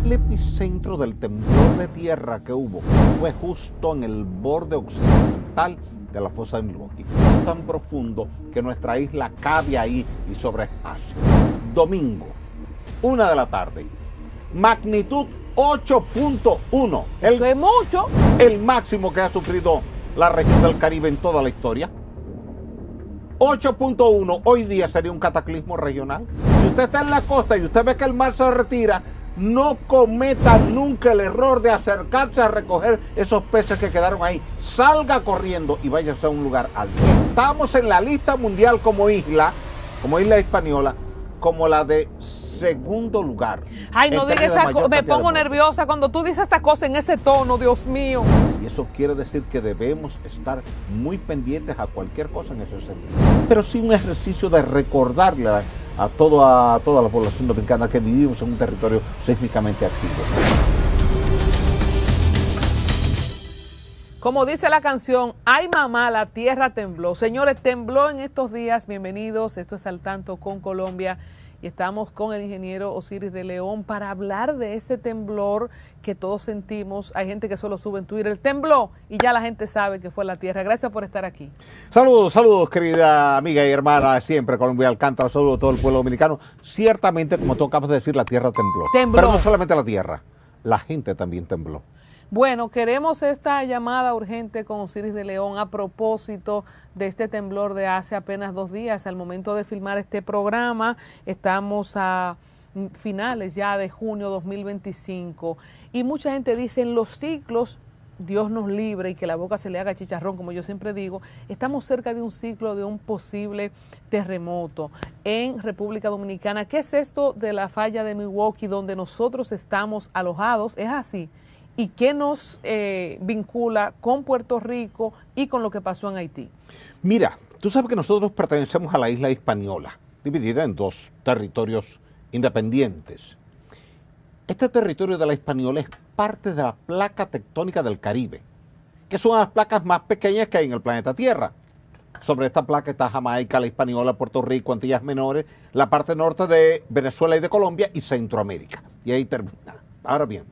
el epicentro del temblor de tierra que hubo fue justo en el borde occidental de la fosa de Milwaukee, tan profundo que nuestra isla cabe ahí y sobre espacio. Domingo, 1 de la tarde, magnitud 8.1. Eso es mucho. El máximo que ha sufrido la región del Caribe en toda la historia. 8.1 hoy día sería un cataclismo regional. Si usted está en la costa y usted ve que el mar se retira, no cometa nunca el error de acercarse a recoger esos peces que quedaron ahí. Salga corriendo y váyase a un lugar alto. Estamos en la lista mundial como isla española, como la de segundo lugar. Ay, no diga esa cosa, me pongo nerviosa cuando tú dices esa cosa en ese tono, Dios mío. Y eso quiere decir que debemos estar muy pendientes a cualquier cosa en ese sentido. Pero sí un ejercicio de recordarle a toda la población dominicana que vivimos en un territorio sísmicamente activo. Como dice la canción, ay mamá, la tierra tembló. Señores, tembló en estos días, bienvenidos, esto es Al Tanto con Colombia. Y estamos con el ingeniero Osiris de León para hablar de este temblor que todos sentimos. Hay gente que solo sube en Twitter, tembló, y ya la gente sabe que fue la tierra. Gracias por estar aquí. Saludos, querida amiga y hermana, siempre Colombia Alcántara, saludos a todo el pueblo dominicano. Ciertamente, como tú acabas de decir, la tierra tembló. Pero no solamente la tierra, la gente también tembló. Bueno, queremos esta llamada urgente con Osiris de León a propósito de este temblor de hace apenas 2 días. Al momento de filmar este programa, estamos a finales ya de junio 2025 y mucha gente dice en los ciclos, Dios nos libre y que la boca se le haga chicharrón, como yo siempre digo, estamos cerca de un ciclo de un posible terremoto en República Dominicana. ¿Qué es esto de la falla de Milwaukee donde nosotros estamos alojados? ¿Es así? ¿Y qué nos vincula con Puerto Rico y con lo que pasó en Haití? Mira, tú sabes que nosotros pertenecemos a la isla Hispaniola, dividida en 2 territorios independientes. Este territorio de la Hispaniola es parte de la placa tectónica del Caribe, que son las placas más pequeñas que hay en el planeta Tierra. Sobre esta placa está Jamaica, la Hispaniola, Puerto Rico, Antillas Menores, la parte norte de Venezuela y de Colombia y Centroamérica. Y ahí termina. Ahora bien,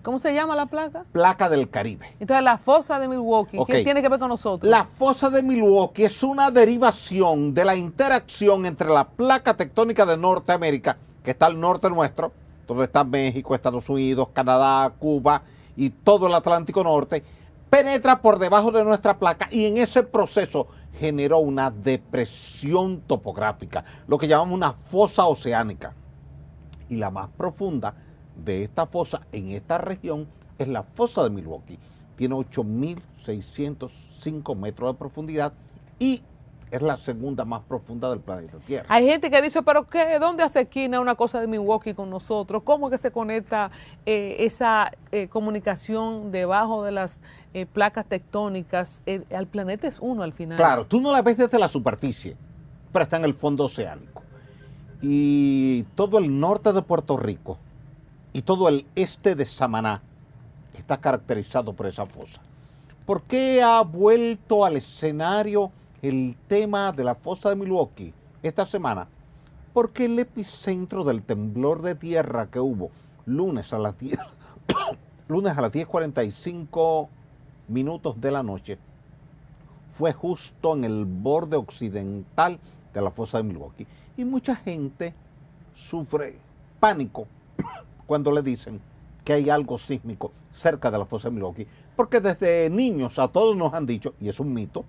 ¿cómo se llama la placa? Placa del Caribe. Entonces, la fosa de Milwaukee, ¿qué tiene que ver con nosotros? La fosa de Milwaukee es una derivación de la interacción entre la placa tectónica de Norteamérica, que está al norte nuestro, donde está México, Estados Unidos, Canadá, Cuba y todo el Atlántico Norte, penetra por debajo de nuestra placa y en ese proceso generó una depresión topográfica, lo que llamamos una fosa oceánica. Y la más profunda de esta fosa en esta región es la fosa de Milwaukee. Tiene 8.605 metros de profundidad y es la segunda más profunda del planeta Tierra. Hay gente que dice, pero ¿qué? ¿Dónde hace esquina una cosa de Milwaukee con nosotros? ¿Cómo que se conecta esa comunicación debajo de las placas tectónicas? El planeta es uno al final. Claro, tú no la ves desde la superficie, pero está en el fondo oceánico. Y todo el norte de Puerto Rico y todo el este de Samaná está caracterizado por esa fosa. ¿Por qué ha vuelto al escenario el tema de la fosa de Milwaukee esta semana? Porque el epicentro del temblor de tierra que hubo lunes a las 10:45 de la noche fue justo en el borde occidental de la fosa de Milwaukee. Y mucha gente sufre pánico cuando le dicen que hay algo sísmico cerca de la fosa de Milwaukee, porque desde niños a todos nos han dicho, y es un mito.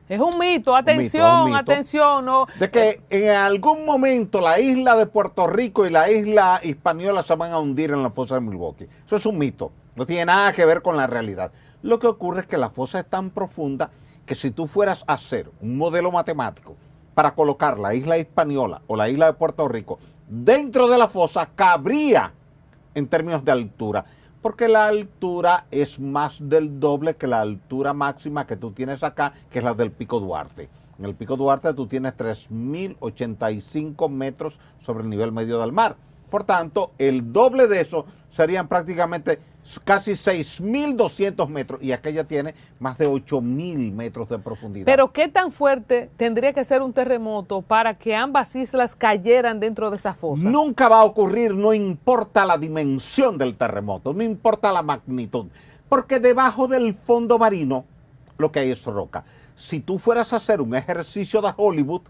Es un mito, atención, atención. No. De que en algún momento la isla de Puerto Rico y la isla Hispaniola se van a hundir en la fosa de Milwaukee. Eso es un mito, no tiene nada que ver con la realidad. Lo que ocurre es que la fosa es tan profunda que si tú fueras a hacer un modelo matemático para colocar la isla Hispaniola o la isla de Puerto Rico dentro de la fosa, cabría en términos de altura, porque la altura es más del doble que la altura máxima que tú tienes acá, que es la del Pico Duarte. En el Pico Duarte tú tienes 3.085 metros sobre el nivel medio del mar. Por tanto, el doble de eso serían prácticamente casi 6.200 metros y aquella tiene más de 8.000 metros de profundidad. Pero ¿qué tan fuerte tendría que ser un terremoto para que ambas islas cayeran dentro de esa fosa? Nunca va a ocurrir, no importa la dimensión del terremoto, no importa la magnitud, porque debajo del fondo marino lo que hay es roca. Si tú fueras a hacer un ejercicio de Hollywood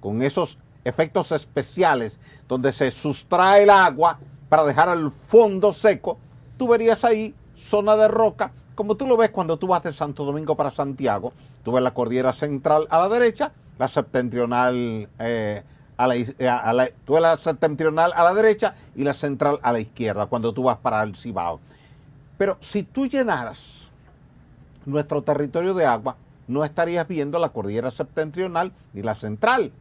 con esos efectos especiales donde se sustrae el agua para dejar el fondo seco, tú verías ahí zona de roca, como tú lo ves cuando tú vas de Santo Domingo para Santiago. Tú ves la cordillera central a la derecha, la septentrional tú ves la septentrional a la derecha y la central a la izquierda cuando tú vas para el Cibao. Pero si tú llenaras nuestro territorio de agua, no estarías viendo la cordillera septentrional ni la central,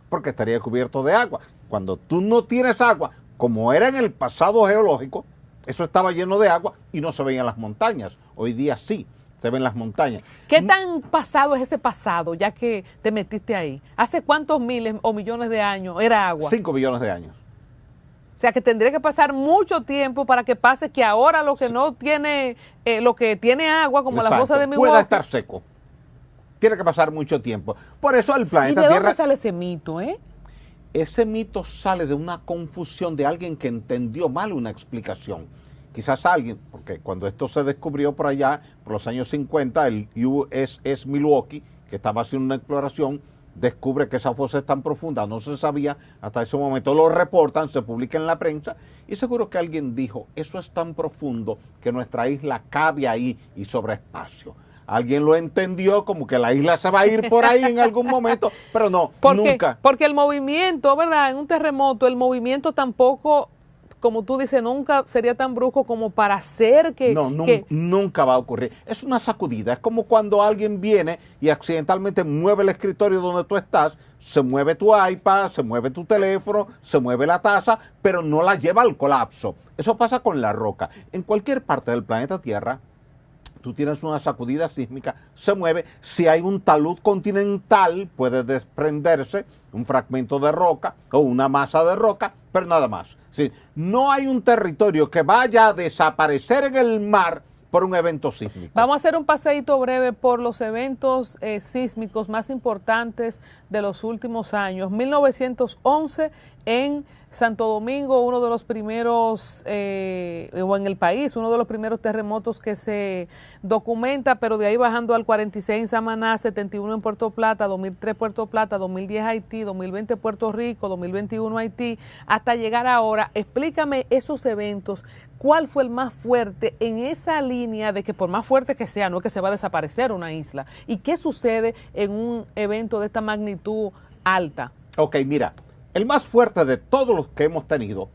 porque estaría cubierto de agua. Cuando tú no tienes agua, como era en el pasado geológico, eso estaba lleno de agua y no se veían las montañas. Hoy día sí, se ven las montañas. ¿Qué tan pasado es ese pasado, ya que te metiste ahí? ¿Hace cuántos miles o millones de años era agua? 5 millones de años. O sea, que tendría que pasar mucho tiempo para que pase que ahora lo que no tiene, lo que tiene agua, como la fosa de Milwaukee, pueda estar seco. Tiene que pasar mucho tiempo. Por eso el planeta Tierra... ¿Y de Tierra... dónde sale ese mito, Ese mito sale de una confusión de alguien que entendió mal una explicación. Quizás alguien, porque cuando esto se descubrió por allá, por los años 50, el USS Milwaukee, que estaba haciendo una exploración, descubre que esa fosa es tan profunda, no se sabía hasta ese momento, lo reportan, se publica en la prensa, y seguro que alguien dijo, eso es tan profundo que nuestra isla cabe ahí y sobre espacio. Alguien lo entendió como que la isla se va a ir por ahí en algún momento, pero no, nunca. Porque el movimiento, ¿verdad? En un terremoto, el movimiento tampoco, como tú dices, nunca sería tan brusco como para hacer que... No, nunca va a ocurrir. Es una sacudida, es como cuando alguien viene y accidentalmente mueve el escritorio donde tú estás, se mueve tu iPad, se mueve tu teléfono, se mueve la taza, pero no la lleva al colapso. Eso pasa con la roca. En cualquier parte del planeta Tierra, tú tienes una sacudida sísmica, se mueve. Si hay un talud continental, puede desprenderse un fragmento de roca o una masa de roca, pero nada más. Sí, no hay un territorio que vaya a desaparecer en el mar por un evento sísmico. Vamos a hacer un paseíto breve por los eventos sísmicos más importantes de los últimos años. 1911 en Santo Domingo, uno de los primeros, o en el país, uno de los primeros terremotos que se documenta, pero de ahí bajando al 46 en Samaná, 71 en Puerto Plata, 2003 Puerto Plata, 2010 Haití, 2020 Puerto Rico, 2021 Haití, hasta llegar ahora. Explícame esos eventos. ¿Cuál fue el más fuerte en esa línea de que por más fuerte que sea, no es que se va a desaparecer una isla? ¿Y qué sucede en un evento de esta magnitud alta? Ok, mira, el más fuerte de todos los que hemos tenido,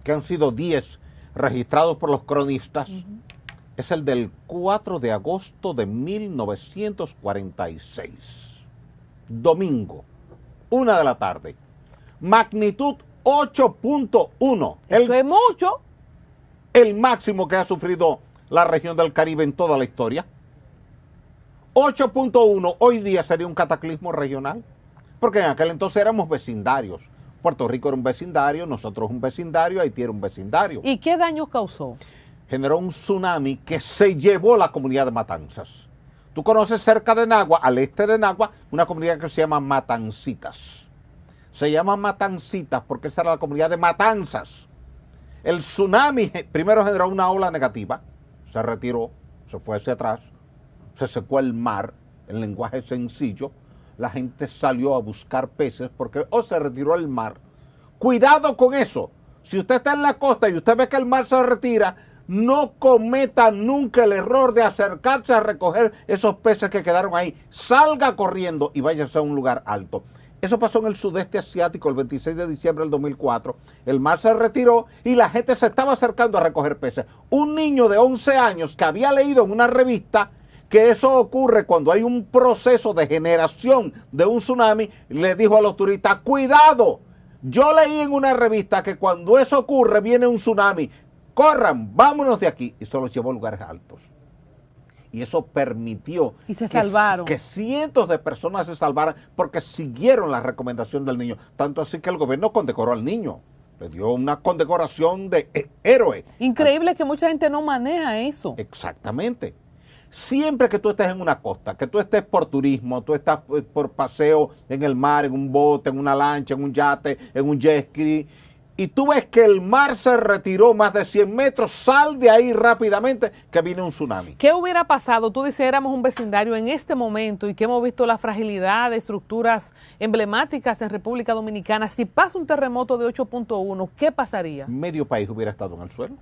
que han sido 10 registrados por los cronistas, es el del 4 de agosto de 1946. Domingo, 1 de la tarde. Magnitud 8.1. Eso es mucho. El máximo que ha sufrido la región del Caribe en toda la historia. 8.1 hoy día sería un cataclismo regional, porque en aquel entonces éramos vecindarios. Puerto Rico era un vecindario, nosotros un vecindario, Haití era un vecindario. ¿Y qué daños causó? Generó un tsunami que se llevó la comunidad de Matanzas. Tú conoces cerca de Nagua, al este de Nagua, una comunidad que se llama Matancitas. Se llama Matancitas porque esa era la comunidad de Matanzas. El tsunami primero generó una ola negativa, se retiró, se fue hacia atrás, se secó el mar, en lenguaje sencillo. La gente salió a buscar peces porque se retiró el mar. Cuidado con eso. Si usted está en la costa y usted ve que el mar se retira, no cometa nunca el error de acercarse a recoger esos peces que quedaron ahí. Salga corriendo y váyase a un lugar alto. Eso pasó en el sudeste asiático el 26 de diciembre del 2004. El mar se retiró y la gente se estaba acercando a recoger peces. Un niño de 11 años que había leído en una revista que eso ocurre cuando hay un proceso de generación de un tsunami, le dijo a los turistas, cuidado, yo leí en una revista que cuando eso ocurre viene un tsunami, corran, vámonos de aquí. Y se los llevó a lugares altos. Y eso permitió y se salvaron. Que cientos de personas se salvaran porque siguieron la recomendación del niño. Tanto así que el gobierno condecoró al niño. le dio una condecoración de héroe. Increíble que mucha gente no maneja eso. Exactamente. Siempre que tú estés en una costa, que tú estés por turismo, tú estás por paseo en el mar, en un bote, en una lancha, en un yate, en un jet ski, y tú ves que el mar se retiró más de 100 metros, sal de ahí rápidamente que viene un tsunami. ¿Qué hubiera pasado? Tú dices, éramos un vecindario en este momento y que hemos visto la fragilidad de estructuras emblemáticas en República Dominicana. Si pasa un terremoto de 8.1, ¿qué pasaría? Medio país hubiera estado en el suelo.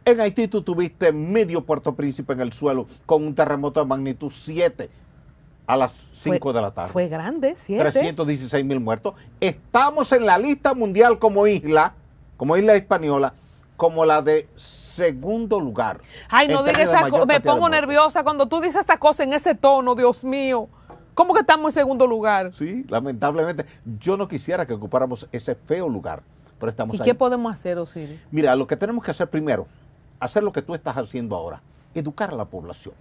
En Haití tú tuviste medio Puerto Príncipe en el suelo con un terremoto de magnitud 7 a las 5 de la tarde. Fue grande, 7. 316,000 muertos. Estamos en la lista mundial como isla española, como la de segundo lugar. Ay, no digas esa cosa, me pongo nerviosa cuando tú dices esa cosa en ese tono, Dios mío. ¿Cómo que estamos en segundo lugar? Sí, lamentablemente. Yo no quisiera que ocupáramos ese feo lugar, pero estamos ahí. ¿Y qué podemos hacer, Osiris? Mira, lo que tenemos que hacer primero, hacer lo que tú estás haciendo ahora, educar a la población,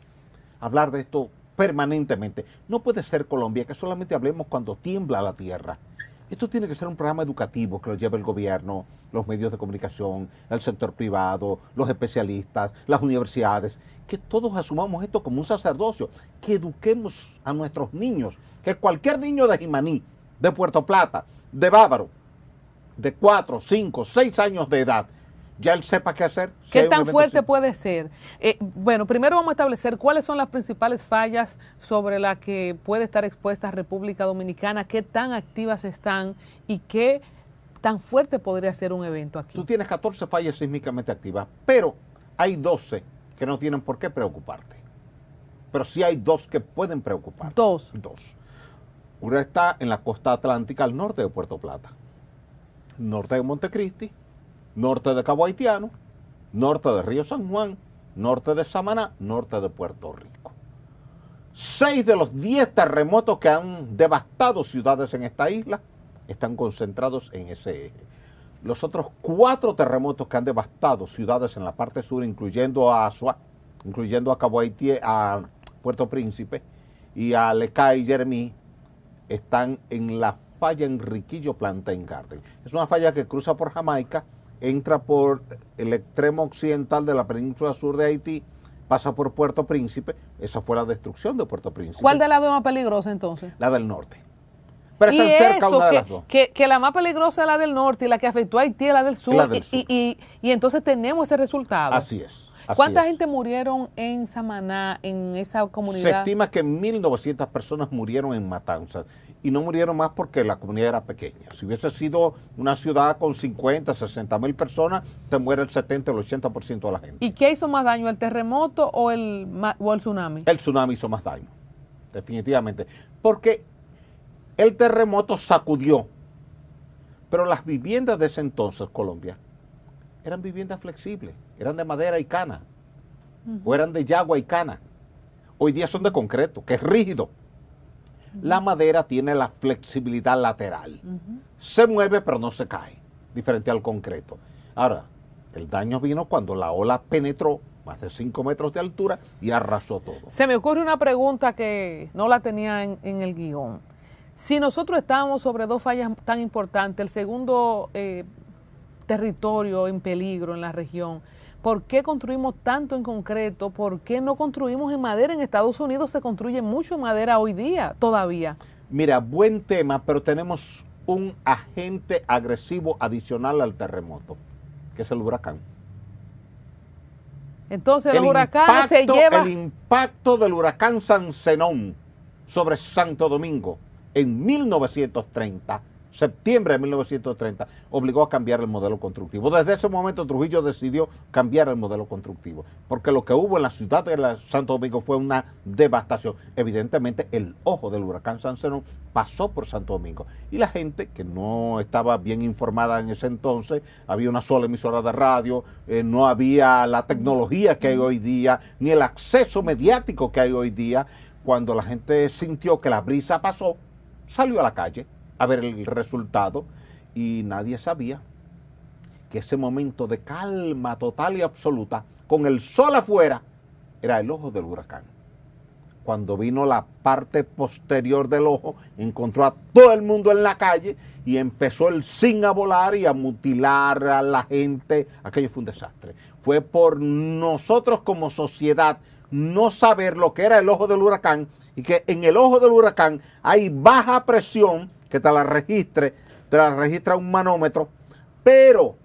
hablar de esto permanentemente. No puede ser Colombia que solamente hablemos cuando tiembla la tierra. Esto tiene que ser un programa educativo que lo lleve el gobierno, los medios de comunicación, el sector privado, los especialistas, las universidades, que todos asumamos esto como un sacerdocio, que eduquemos a nuestros niños, que cualquier niño de Jimaní, de Puerto Plata, de Bávaro, de 4, 5, 6 años de edad, ya él sepa qué hacer. ¿Qué tan fuerte puede ser? Bueno, primero vamos a establecer cuáles son las principales fallas sobre las que puede estar expuesta República Dominicana, qué tan activas están y qué tan fuerte podría ser un evento aquí. Tú tienes 14 fallas sísmicamente activas, pero hay 12 que no tienen por qué preocuparte. Pero sí hay 2 que pueden preocuparte. Dos. Una está en la costa atlántica al norte de Puerto Plata, norte de Montecristi, norte de Cabo Haitiano, norte de Río San Juan, norte de Samaná, norte de Puerto Rico. 6 de los 10 terremotos que han devastado ciudades en esta isla están concentrados en ese eje. Los otros 4 terremotos que han devastado ciudades en la parte sur, incluyendo a Azua, incluyendo a Cabo Haití, a Puerto Príncipe y a Lecay y Jeremí, están en la falla Enriquillo Plantain Garden. Es una falla que cruza por Jamaica, entra por el extremo occidental de la península sur de Haití, pasa por Puerto Príncipe. Esa fue la destrucción de Puerto Príncipe. ¿Cuál de las dos es más peligrosa entonces? La del norte. Pero están cerca una de las dos. Que la más peligrosa es la del norte y la que afectó a Haití es la del sur. Y entonces tenemos ese resultado. Así es. ¿Cuánta gente murieron en Samaná, en esa comunidad? Se estima que 1.900 personas murieron en Matanzas. Y no murieron más porque la comunidad era pequeña. Si hubiese sido una ciudad con 50, 60,000 personas, te muere el 70 o el 80% de la gente. ¿Y qué hizo más daño, el terremoto o el tsunami? El tsunami hizo más daño, definitivamente. Porque el terremoto sacudió. Pero las viviendas de ese entonces, Colombia, eran viviendas flexibles. Eran de madera y cana. O eran de yagua y cana. Hoy día son de concreto, que es rígido. La madera tiene la flexibilidad lateral. Se mueve pero no se cae, diferente al concreto. Ahora, el daño vino cuando la ola penetró más de 5 metros de altura y arrasó todo. Se me ocurre una pregunta que no la tenía en el guión. Si nosotros estábamos sobre 2 fallas tan importantes, el segundo territorio en peligro en la región, ¿por qué construimos tanto en concreto? ¿Por qué no construimos en madera? En Estados Unidos se construye mucho en madera hoy día, todavía. Mira, buen tema, pero tenemos un agente agresivo adicional al terremoto, que es el huracán. Entonces los huracanes se llevan... El impacto del huracán San Zenón sobre Santo Domingo en 1930, septiembre de 1930, obligó a cambiar el modelo constructivo. Desde ese momento Trujillo decidió cambiar el modelo constructivo, porque lo que hubo en la ciudad de Santo Domingo fue una devastación. Evidentemente el ojo del huracán San Zenón pasó por Santo Domingo y la gente que no estaba bien informada en ese entonces, había una sola emisora de radio, no había la tecnología que hay hoy día, ni el acceso mediático que hay hoy día. Cuando la gente sintió que la brisa pasó, salió a la calle a ver el resultado y nadie sabía que ese momento de calma total y absoluta, con el sol afuera, era el ojo del huracán. cuando vino la parte posterior del ojo, encontró a todo el mundo en la calle y empezó el zinc a volar y a mutilar a la gente. Aquello fue un desastre. Fue por nosotros como sociedad no saber lo que era el ojo del huracán y que en el ojo del huracán hay baja presión que te la registra un manómetro, pero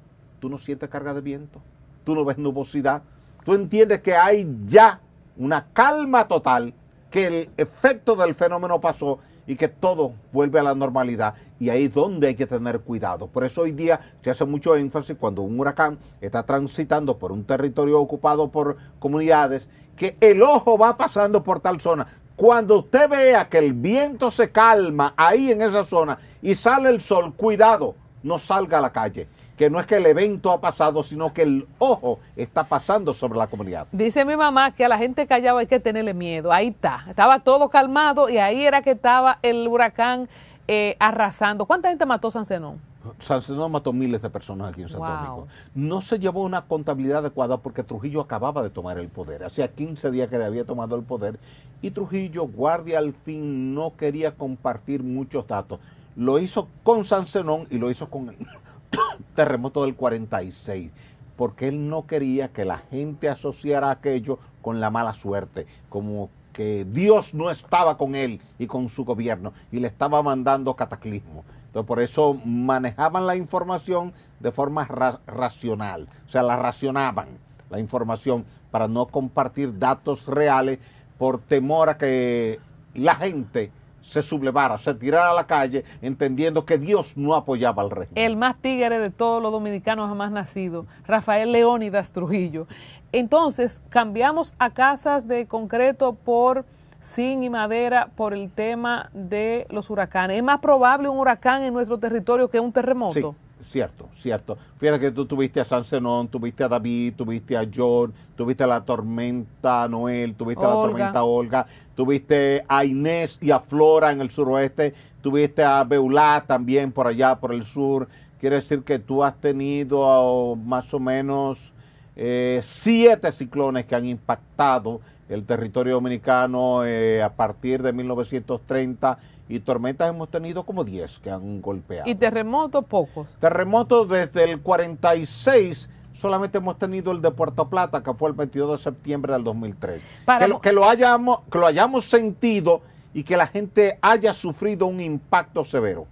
tú no sientes carga de viento, tú no ves nubosidad, tú entiendes que hay ya una calma total, que el efecto del fenómeno pasó y que todo vuelve a la normalidad, y ahí es donde hay que tener cuidado. Por eso hoy día se hace mucho énfasis cuando un huracán está transitando por un territorio ocupado por comunidades, que el ojo va pasando por tal zona. Cuando usted vea que el viento se calma ahí en esa zona y sale el sol, cuidado, no salga a la calle, que no es que el evento ha pasado, sino que el ojo está pasando sobre la comunidad. Dice mi mamá que a la gente callada hay que tenerle miedo. Ahí está, estaba todo calmado y ahí era que estaba el huracán arrasando. ¿Cuánta gente mató San Zenón? San Zenón mató miles de personas aquí en Santo Domingo. No se llevó una contabilidad adecuada porque Trujillo acababa de tomar el poder. Hacía 15 días que había tomado el poder y Trujillo, guardia al fin, no quería compartir muchos datos. Lo hizo con San Zenón y lo hizo con el terremoto del 46, porque él no quería que la gente asociara aquello con la mala suerte, como que Dios no estaba con él y con su gobierno y le estaba mandando cataclismo. Entonces, por eso manejaban la información de forma racional, o sea, la racionaban la información para no compartir datos reales por temor a que la gente se sublevara, se tirara a la calle entendiendo que Dios no apoyaba al régimen. El más tigre de todos los dominicanos jamás nacido, Rafael Leónidas Trujillo. Entonces, cambiamos a casas de concreto por zinc y madera por el tema de los huracanes. ¿Es más probable un huracán en nuestro territorio que un terremoto? Sí, cierto, cierto. Fíjate que tú tuviste a San Zenón, tuviste a David, tuviste a George, tuviste a la tormenta Noel, tuviste a la tormenta Olga, tuviste a Inés y a Flora en el suroeste, tuviste a Beulá también por allá, por el sur. Quiere decir que tú has tenido más o menos 7 ciclones que han impactado el territorio dominicano a partir de 1930, y tormentas hemos tenido como 10 que han golpeado. ¿Y terremotos pocos? Terremotos desde el 46 solamente hemos tenido el de Puerto Plata, que fue el 22 de septiembre del 2003. Que lo hayamos sentido y que la gente haya sufrido un impacto severo.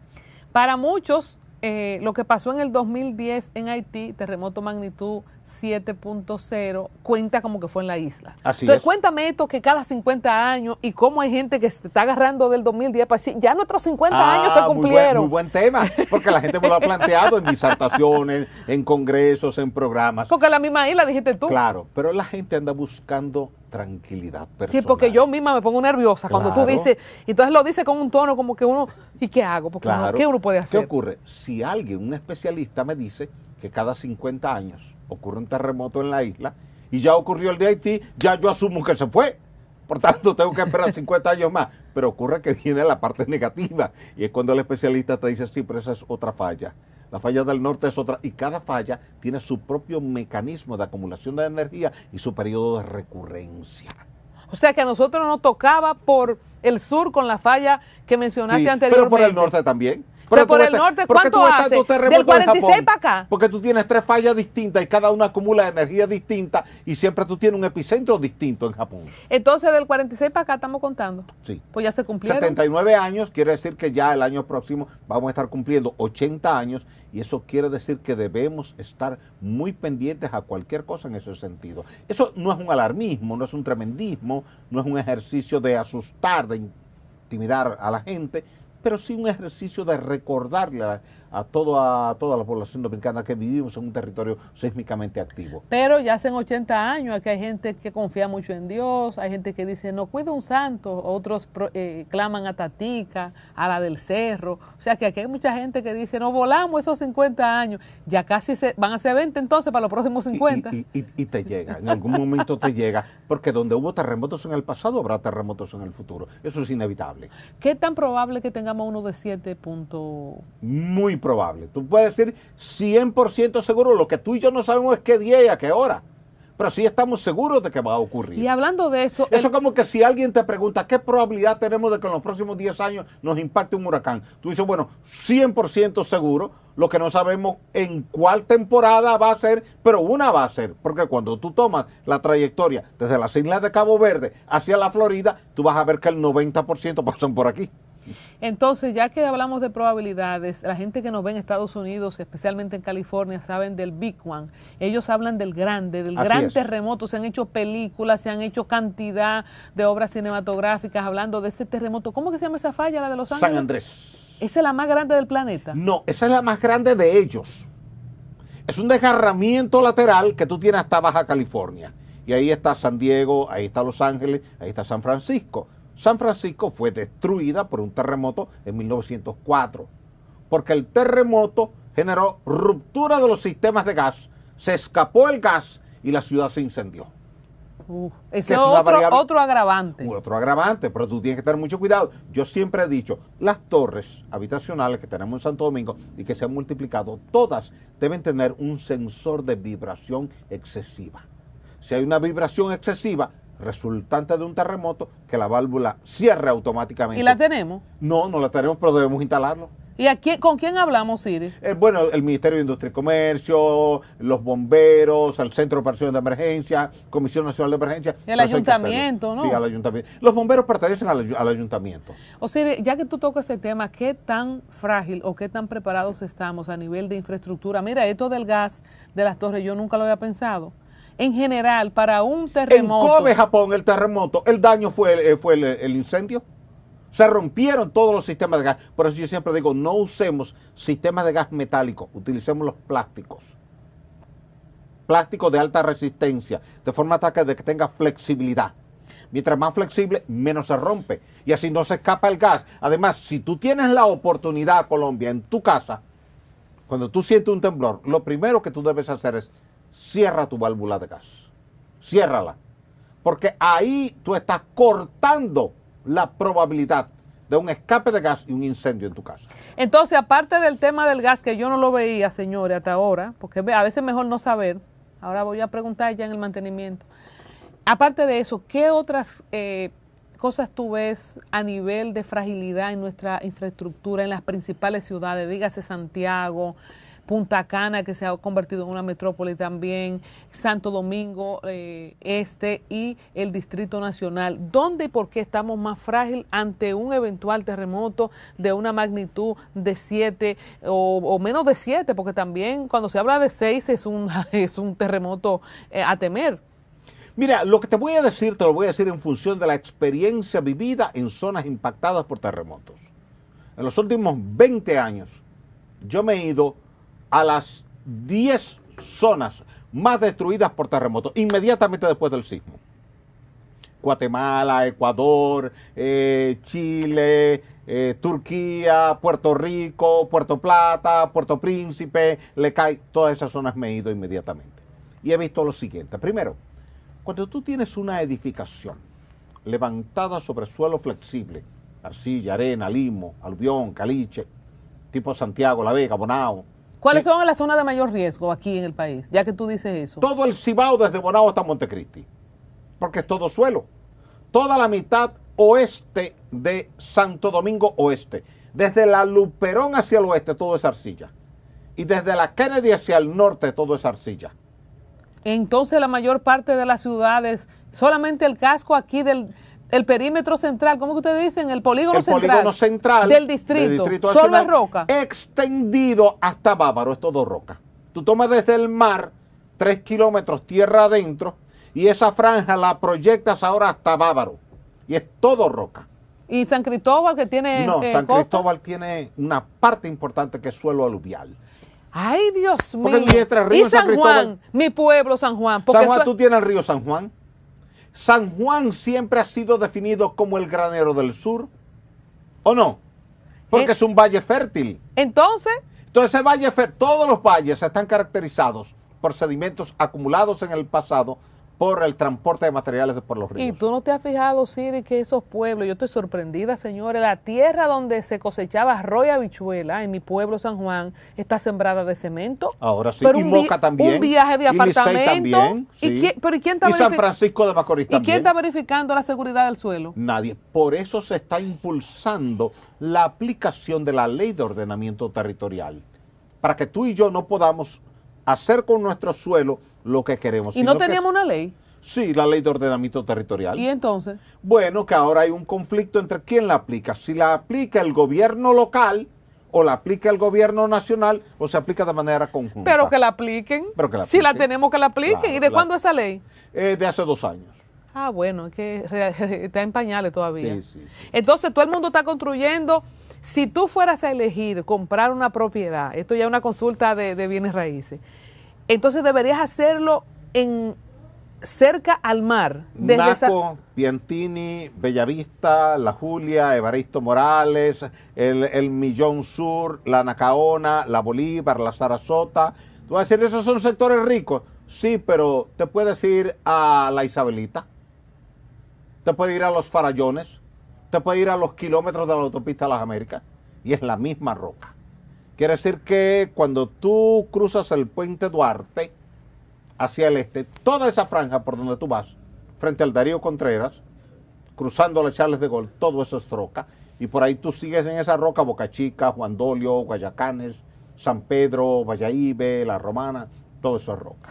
Para muchos, lo que pasó en el 2010 en Haití, terremoto magnitud 7.0, cuenta como que fue en la isla. Así Entonces, es. cuéntame esto, que cada 50 años y cómo hay gente que se está agarrando del 2010 para decir, ya nuestros 50 años se cumplieron. Muy buen tema, porque la gente me lo ha planteado en disertaciones, en congresos, en programas. Porque la misma isla, dijiste tú. Claro, pero la gente anda buscando tranquilidad personal. Sí, porque yo misma me pongo nerviosa cuando tú dices, entonces lo dices con un tono como que uno, ¿y qué hago? Porque claro. ¿qué uno puede hacer? ¿Qué ocurre? Si alguien, un especialista, me dice que cada 50 años ocurre un terremoto en la isla y ya ocurrió el de Haití, ya yo asumo que se fue. Por tanto, tengo que esperar 50 años más. Pero ocurre que viene la parte negativa y es cuando el especialista te dice, sí, pero esa es otra falla. La falla del norte es otra, y cada falla tiene su propio mecanismo de acumulación de energía y su periodo de recurrencia. O sea que a nosotros nos tocaba por el sur con la falla que mencionaste anteriormente. Pero por el norte también. Pero por el norte, ¿cuánto hace? ¿Del 46 para acá? Porque tú tienes 3 fallas distintas y cada una acumula energía distinta y siempre tú tienes un epicentro distinto en Japón. Entonces, del 46 para acá estamos contando. Sí. Pues ya se cumplieron. 79 años quiere decir que ya el año próximo vamos a estar cumpliendo 80 años y eso quiere decir que debemos estar muy pendientes a cualquier cosa en ese sentido. Eso no es un alarmismo, no es un tremendismo, no es un ejercicio de asustar, de intimidar a la gente, pero sí un ejercicio de recordarle a toda la población dominicana que vivimos en un territorio sísmicamente activo. Pero ya hacen 80 años, aquí hay gente que confía mucho en Dios, hay gente que dice, no cuida un santo, otros claman a Tatica, a la del Cerro, o sea que aquí hay mucha gente que dice, no volamos esos 50 años, ya casi van a ser 20 entonces para los próximos 50. Y te llega, en algún momento te llega, porque donde hubo terremotos en el pasado, habrá terremotos en el futuro, eso es inevitable. ¿Qué tan probable que tengamos uno de 7 puntos? Muy probable. Tú puedes decir 100% seguro, lo que tú y yo no sabemos es qué día y a qué hora. pero sí estamos seguros de que va a ocurrir. Y hablando de eso... Eso es como que si alguien te pregunta qué probabilidad tenemos de que en los próximos 10 años nos impacte un huracán. Tú dices, bueno, 100% seguro, lo que no sabemos en cuál temporada va a ser, pero una va a ser, porque cuando tú tomas la trayectoria desde las islas de Cabo Verde hacia la Florida, tú vas a ver que el 90% pasan por aquí. Entonces, ya que hablamos de probabilidades, la gente que nos ve en Estados Unidos, especialmente en California, saben del Big One. Ellos hablan del grande, del gran terremoto. Se han hecho películas, se han hecho cantidad de obras cinematográficas hablando de ese terremoto. ¿Cómo que se llama esa falla, la de Los Ángeles? San Andrés. ¿Esa es la más grande del planeta? No, esa es la más grande de ellos. Es un desgarramiento lateral que tú tienes hasta Baja California. Y ahí está San Diego, ahí está Los Ángeles, ahí está San Francisco. San Francisco fue destruida por un terremoto en 1904, porque el terremoto generó ruptura de los sistemas de gas, se escapó el gas y la ciudad se incendió. Ese es otro agravante. Otro agravante, pero tú tienes que tener mucho cuidado. Yo siempre he dicho, las torres habitacionales que tenemos en Santo Domingo y que se han multiplicado, todas deben tener un sensor de vibración excesiva. Si hay una vibración excesiva resultante de un terremoto, que la válvula cierre automáticamente. ¿Y la tenemos? No, no la tenemos, pero debemos instalarlo. ¿Y aquí, con quién hablamos, Siri? Bueno, el Ministerio de Industria y Comercio, los bomberos, el Centro de Operaciones de Emergencia, Comisión Nacional de Emergencia. El ayuntamiento, ¿no? Sí, al ayuntamiento. Los bomberos pertenecen al ayuntamiento. O sea, ya que tú tocas ese tema, ¿qué tan frágil o qué tan preparados estamos a nivel de infraestructura? Mira, esto del gas de las torres, yo nunca lo había pensado. En general, para un terremoto... En Kobe, Japón, el terremoto, el daño fue el incendio. Se rompieron todos los sistemas de gas. Por eso yo siempre digo, no usemos sistemas de gas metálicos, utilicemos los plásticos. Plásticos de alta resistencia, de forma tal que tenga flexibilidad. Mientras más flexible, menos se rompe. Y así no se escapa el gas. Además, si tú tienes la oportunidad, Colombia, en tu casa, cuando tú sientes un temblor, lo primero que tú debes hacer es cierra tu válvula de gas. Ciérrala. Porque ahí tú estás cortando la probabilidad de un escape de gas y un incendio en tu casa. Entonces, aparte del tema del gas, que yo no lo veía, señores, hasta ahora, porque a veces es mejor no saber, ahora voy a preguntar ya en el mantenimiento. Aparte de eso, ¿qué otras cosas tú ves a nivel de fragilidad en nuestra infraestructura en las principales ciudades? Dígase Santiago, Punta Cana, que se ha convertido en una metrópoli también, Santo Domingo Este y el Distrito Nacional. ¿Dónde y por qué estamos más frágiles ante un eventual terremoto de una magnitud de 7 o menos de 7? Porque también cuando se habla de 6 es un terremoto a temer. Mira, lo que te voy a decir, te lo voy a decir en función de la experiencia vivida en zonas impactadas por terremotos. En los últimos 20 años, yo me he ido a las 10 zonas más destruidas por terremotos, inmediatamente después del sismo. Guatemala, Ecuador, Chile, Turquía, Puerto Rico, Puerto Plata, Puerto Príncipe, Lecay, todas esas zonas me he ido inmediatamente. Y he visto lo siguiente. Primero, cuando tú tienes una edificación levantada sobre suelo flexible, arcilla, arena, limo, aluvión, caliche, tipo Santiago, La Vega, Bonao. ¿Cuáles son las zonas de mayor riesgo aquí en el país, ya que tú dices eso? Todo el Cibao desde Bonao hasta Montecristi, porque es todo suelo. Toda la mitad oeste de Santo Domingo Oeste, desde la Luperón hacia el oeste, todo es arcilla. Y desde la Kennedy hacia el norte, todo es arcilla. Entonces la mayor parte de las ciudades, solamente el casco aquí el perímetro central, ¿cómo que ustedes dicen? El polígono central del distrito solo es roca. Extendido hasta Bávaro, es todo roca. Tú tomas desde el mar 3 kilómetros tierra adentro y esa franja la proyectas ahora hasta Bávaro y es todo roca. ¿Y San Cristóbal que tiene No, San Cristóbal tiene una parte importante que es suelo aluvial. Ay, Dios mío. Y San Juan, mi pueblo San Juan. San Juan, tú tienes el río San Juan. San Juan siempre ha sido definido como el granero del sur, ¿o no? Porque es un valle fértil. Entonces, ese valle fértil, todos los valles están caracterizados por sedimentos acumulados en el pasado por el transporte de materiales por los ríos. ¿Y tú no te has fijado, Siri, que esos pueblos, yo estoy sorprendida, señores, la tierra donde se cosechaba arroz y habichuela, en mi pueblo San Juan, está sembrada de cemento? Ahora sí, pero y Moca también. Un viaje de apartamento. También, sí. ¿Y San Francisco de Macorís también. ¿Y quién está verificando la seguridad del suelo? Nadie. Por eso se está impulsando la aplicación de la ley de ordenamiento territorial, para que tú y yo no podamos hacer con nuestro suelo lo que queremos. ¿Y no teníamos una ley? Sí, la ley de ordenamiento territorial. ¿Y entonces? Bueno, que ahora hay un conflicto entre quién la aplica. Si la aplica el gobierno local, o la aplica el gobierno nacional, o se aplica de manera conjunta. Pero que la apliquen. Si la tenemos, que la apliquen. Claro, ¿y de cuándo esa ley? De hace 2 años. Ah, bueno, es que está en pañales todavía. Sí. Entonces, todo el mundo está construyendo. Si tú fueras a elegir comprar una propiedad, esto ya es una consulta de bienes raíces, entonces deberías hacerlo cerca al mar. Naco, Piantini, Bellavista, La Julia, Evaristo Morales, el Millón Sur, la Nacaona, la Bolívar, la Sarasota. Tú vas a decir, esos son sectores ricos. Sí, pero te puedes ir a la Isabelita, te puedes ir a los Farallones, te puedes ir a los kilómetros de la autopista de las Américas, y es la misma roca. Quiere decir que cuando tú cruzas el puente Duarte hacia el este, toda esa franja por donde tú vas, frente al Darío Contreras, cruzando la Charles de Gaulle, todo eso es roca, y por ahí tú sigues en esa roca Boca Chica, Juan Dolio, Guayacanes, San Pedro, Valladolid, La Romana, todo eso es roca.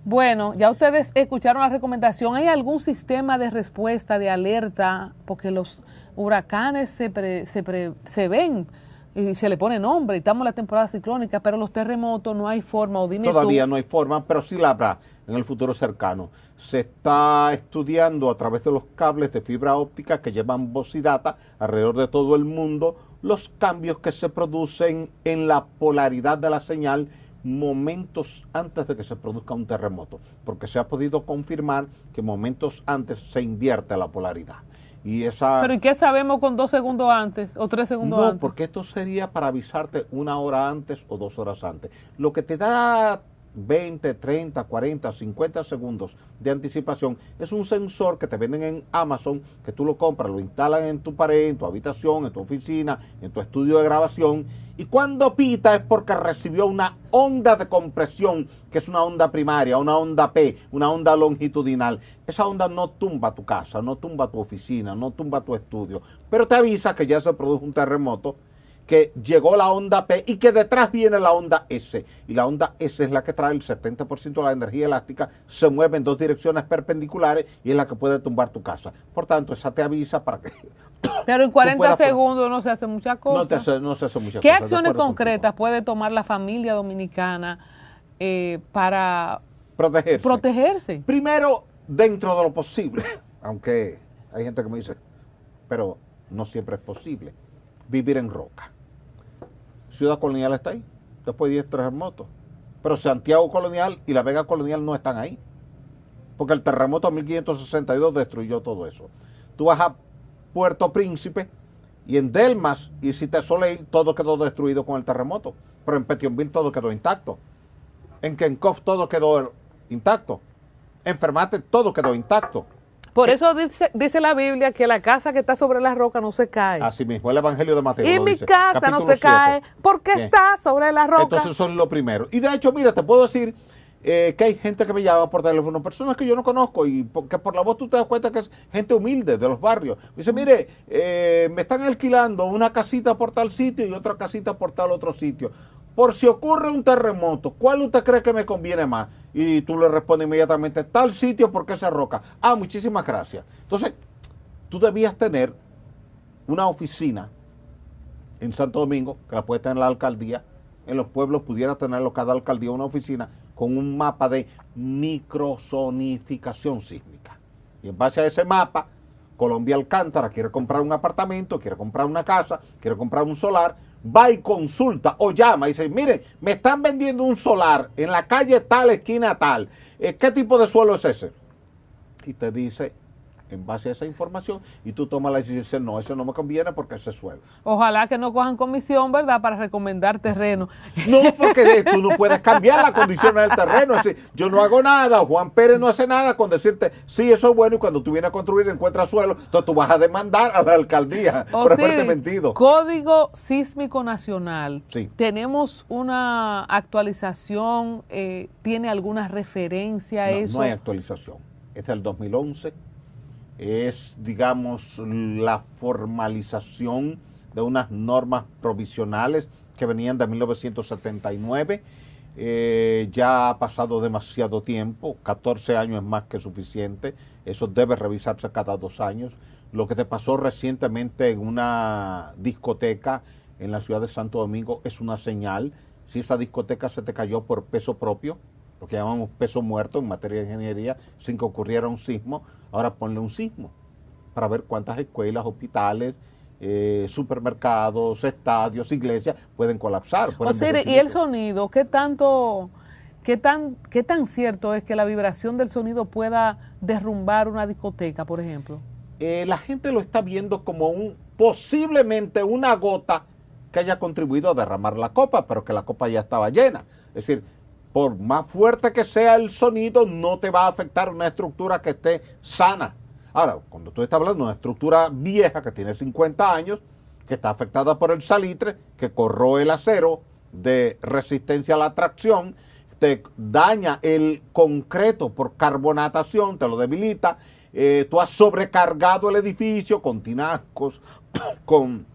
Bueno, ya ustedes escucharon la recomendación. ¿Hay algún sistema de respuesta, de alerta? Porque los huracanes se ven y se le pone nombre, y estamos en la temporada ciclónica, pero los terremotos no hay forma, o dime Todavía tú. No hay forma, pero sí la habrá en el futuro cercano. Se está estudiando a través de los cables de fibra óptica que llevan voz y data alrededor de todo el mundo los cambios que se producen en la polaridad de la señal momentos antes de que se produzca un terremoto, porque se ha podido confirmar que momentos antes se invierte la polaridad. ¿Pero y qué sabemos con 2 segundos antes o 3 segundos antes? No, porque esto sería para avisarte 1 hora antes o 2 horas antes. Lo que te da 20, 30, 40, 50 segundos de anticipación es un sensor que te venden en Amazon, que tú lo compras, lo instalan en tu pared, en tu habitación, en tu oficina, en tu estudio de grabación, y cuando pita es porque recibió una onda de compresión, que es una onda primaria, una onda P, una onda longitudinal. Esa onda no tumba tu casa, no tumba tu oficina, no tumba tu estudio, pero te avisa que ya se produjo un terremoto, que llegó la onda P y que detrás viene la onda S. Y la onda S es la que trae el 70% de la energía elástica, se mueve en 2 direcciones perpendiculares y es la que puede tumbar tu casa. Por tanto, esa te avisa para que... Pero en 40 segundos no se hace muchas cosas. No se hace muchas ¿Qué cosas. acciones concretas puede tomar la familia dominicana para protegerse? Primero, dentro de lo posible, aunque hay gente que me dice, pero no siempre es posible, vivir en roca. Ciudad Colonial está ahí, después de 10 terremotos. Pero Santiago Colonial y La Vega Colonial no están ahí, porque el terremoto de 1562 destruyó todo eso. Tú vas a Puerto Príncipe y en Delmas y Cité Soleil todo quedó destruido con el terremoto, pero en Petionville todo quedó intacto. En Kenkoff todo quedó intacto. En Fermate todo quedó intacto. Por eso dice la Biblia que la casa que está sobre la roca no se cae. Así mismo, el Evangelio de Mateo. Y mi casa no se cae porque está sobre la roca. Entonces eso es lo primero. Y de hecho, mira, te puedo decir que hay gente que me llama por teléfono, personas que yo no conozco y que por la voz tú te das cuenta que es gente humilde de los barrios. Me dice, mire, me están alquilando una casita por tal sitio y otra casita por tal otro sitio. Por si ocurre un terremoto, ¿cuál usted cree que me conviene más? Y tú le respondes inmediatamente, tal sitio porque esa roca. Ah, muchísimas gracias. Entonces, tú debías tener una oficina en Santo Domingo, que la puede tener la alcaldía, en los pueblos pudiera tenerlo cada alcaldía una oficina con un mapa de microzonificación sísmica. Y en base a ese mapa, Colombia Alcántara quiere comprar un apartamento, quiere comprar una casa, quiere comprar un solar, va y consulta o llama y dice, mire, me están vendiendo un solar en la calle tal, esquina tal, ¿qué tipo de suelo es ese? Y te dice en base a esa información y tú tomas la decisión y dices, no, eso no me conviene porque ese suelo. Ojalá que no cojan comisión, ¿verdad?, para recomendar terreno. No, porque tú no puedes cambiar las condiciones del terreno. Es decir, yo no hago nada, Juan Pérez no hace nada con decirte, sí, eso es bueno, y cuando tú vienes a construir encuentras suelo, entonces tú vas a demandar a la alcaldía por haberte mentido. Código Sísmico Nacional. Sí. ¿Tenemos una actualización? ¿Tiene alguna referencia a eso? No hay actualización. Es del 2011. Es, digamos, la formalización de unas normas provisionales que venían de 1979. Ya ha pasado demasiado tiempo, 14 años es más que suficiente. Eso debe revisarse cada 2 años. Lo que te pasó recientemente en una discoteca en la ciudad de Santo Domingo es una señal. Si esa discoteca se te cayó por peso propio, lo que llamamos peso muerto en materia de ingeniería, sin que ocurriera un sismo, ahora ponle un sismo para ver cuántas escuelas, hospitales, supermercados, estadios, iglesias pueden colapsar. ¿Y el sonido? ¿Qué tan cierto es que la vibración del sonido pueda derrumbar una discoteca, por ejemplo? La gente lo está viendo como posiblemente una gota que haya contribuido a derramar la copa, pero que la copa ya estaba llena. Es decir, por más fuerte que sea el sonido, no te va a afectar una estructura que esté sana. Ahora, cuando tú estás hablando de una estructura vieja que tiene 50 años, que está afectada por el salitre, que corroe el acero de resistencia a la tracción, te daña el concreto por carbonatación, te lo debilita, tú has sobrecargado el edificio con tinacos, con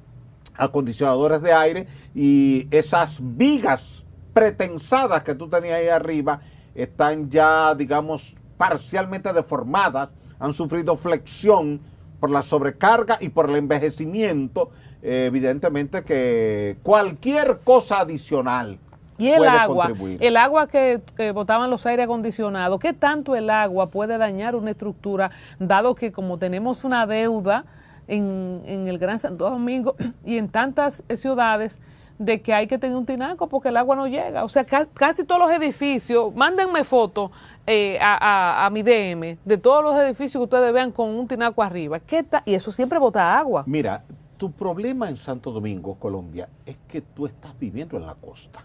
acondicionadores de aire, y esas vigas pretensadas que tú tenías ahí arriba están ya, digamos, parcialmente deformadas, han sufrido flexión por la sobrecarga y por el envejecimiento. Evidentemente que cualquier cosa adicional y el puede agua, contribuir. El agua que botaban los aire acondicionados, ¿qué tanto el agua puede dañar una estructura, dado que como tenemos una deuda en el Gran Santo Domingo y en tantas ciudades, de que hay que tener un tinaco porque el agua no llega? O sea, casi todos los edificios, mándenme fotos a mi DM de todos los edificios que ustedes vean con un tinaco arriba. Y eso siempre bota agua. Mira, tu problema en Santo Domingo, Colombia, es que tú estás viviendo en la costa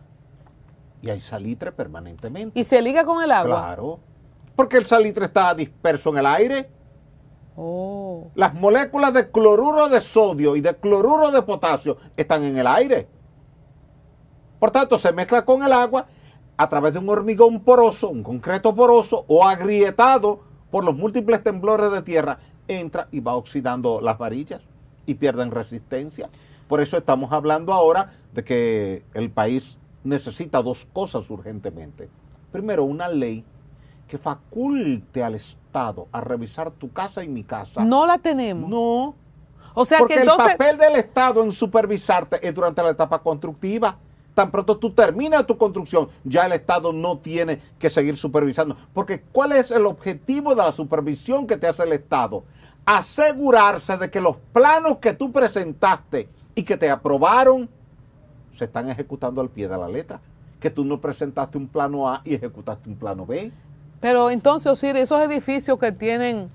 y hay salitre permanentemente. ¿Y se liga con el agua? Claro, porque el salitre está disperso en el aire. Oh. Las moléculas de cloruro de sodio y de cloruro de potasio están en el aire. Por tanto, se mezcla con el agua a través de un hormigón poroso, un concreto poroso o agrietado por los múltiples temblores de tierra, entra y va oxidando las varillas y pierden resistencia. Por eso estamos hablando ahora de que el país necesita 2 cosas urgentemente. Primero, una ley que faculte al Estado a revisar tu casa y mi casa. No la tenemos. No. O sea porque que entonces el papel del Estado en supervisarte es durante la etapa constructiva. Tan pronto tú terminas tu construcción, ya el Estado no tiene que seguir supervisando. Porque ¿cuál es el objetivo de la supervisión que te hace el Estado? Asegurarse de que los planos que tú presentaste y que te aprobaron se están ejecutando al pie de la letra. Que tú no presentaste un plano A y ejecutaste un plano B. Pero entonces, Osiris, esos edificios que tienen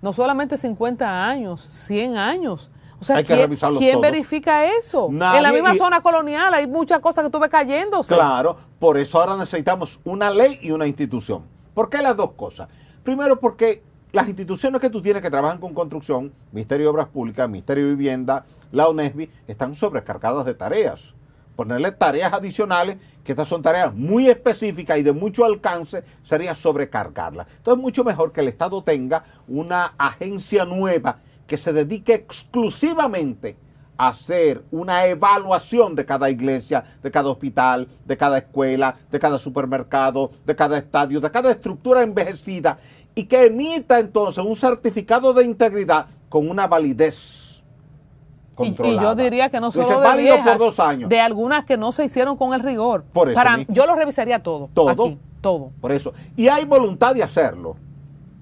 no solamente 50 años, 100 años. O sea, ¿quién verifica eso? Nadie. En la misma zona colonial hay muchas cosas que estuve cayéndose. Claro, por eso ahora necesitamos una ley y una institución. ¿Por qué las 2 cosas? Primero, porque las instituciones que tú tienes que trabajan con construcción, Ministerio de Obras Públicas, Ministerio de Vivienda, la UNESBI, están sobrecargadas de tareas. Ponerle tareas adicionales, que estas son tareas muy específicas y de mucho alcance, sería sobrecargarlas. Entonces es mucho mejor que el Estado tenga una agencia nueva que se dedique exclusivamente a hacer una evaluación de cada iglesia, de cada hospital, de cada escuela, de cada supermercado, de cada estadio, de cada estructura envejecida, y que emita entonces un certificado de integridad con una validez controlada. Y yo diría que no solo dice, de válido viejas, por 2 años. De algunas que no se hicieron con el rigor. Por eso yo lo revisaría todo. Aquí, todo. Por eso. Y hay voluntad de hacerlo.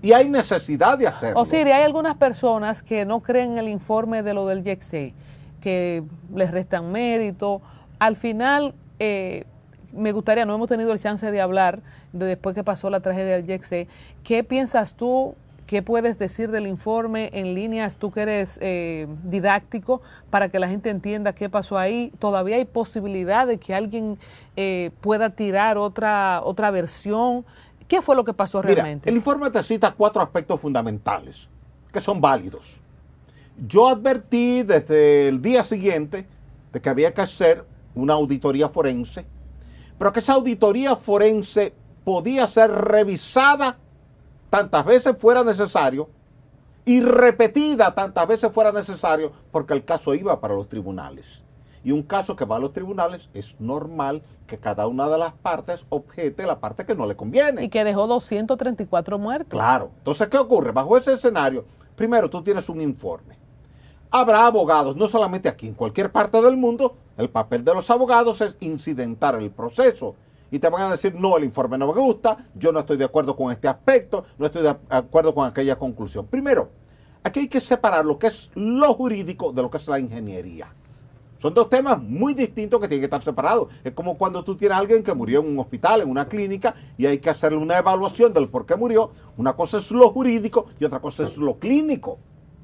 Y hay necesidad de hacerlo. Osiris, hay algunas personas que no creen en el informe de lo del YECSE, que les restan mérito. Al final, me gustaría, no hemos tenido el chance de hablar de después que pasó la tragedia del YECSE. ¿Qué piensas tú ¿Qué puedes decir del informe en líneas, tú que eres didáctico, para que la gente entienda qué pasó ahí? ¿Todavía hay posibilidad de que alguien pueda tirar otra versión? ¿Qué fue lo que pasó realmente? Mira, el informe te cita 4 aspectos fundamentales que son válidos. Yo advertí desde el día siguiente de que había que hacer una auditoría forense, pero que esa auditoría forense podía ser revisada tantas veces fuera necesario y repetida tantas veces fuera necesario, porque el caso iba para los tribunales. Y un caso que va a los tribunales es normal que cada una de las partes objete la parte que no le conviene. Y que dejó 234 muertos. Claro. Entonces, ¿qué ocurre? Bajo ese escenario, primero tú tienes un informe. Habrá abogados, no solamente aquí, en cualquier parte del mundo, el papel de los abogados es incidentar el proceso. Y te van a decir, no, el informe no me gusta, yo no estoy de acuerdo con este aspecto, no estoy de acuerdo con aquella conclusión. Primero, aquí hay que separar lo que es lo jurídico de lo que es la ingeniería. Son 2 temas muy distintos que tienen que estar separados. Es como cuando tú tienes a alguien que murió en un hospital, en una clínica, y hay que hacerle una evaluación del por qué murió. Una cosa es lo jurídico y otra cosa es lo clínico.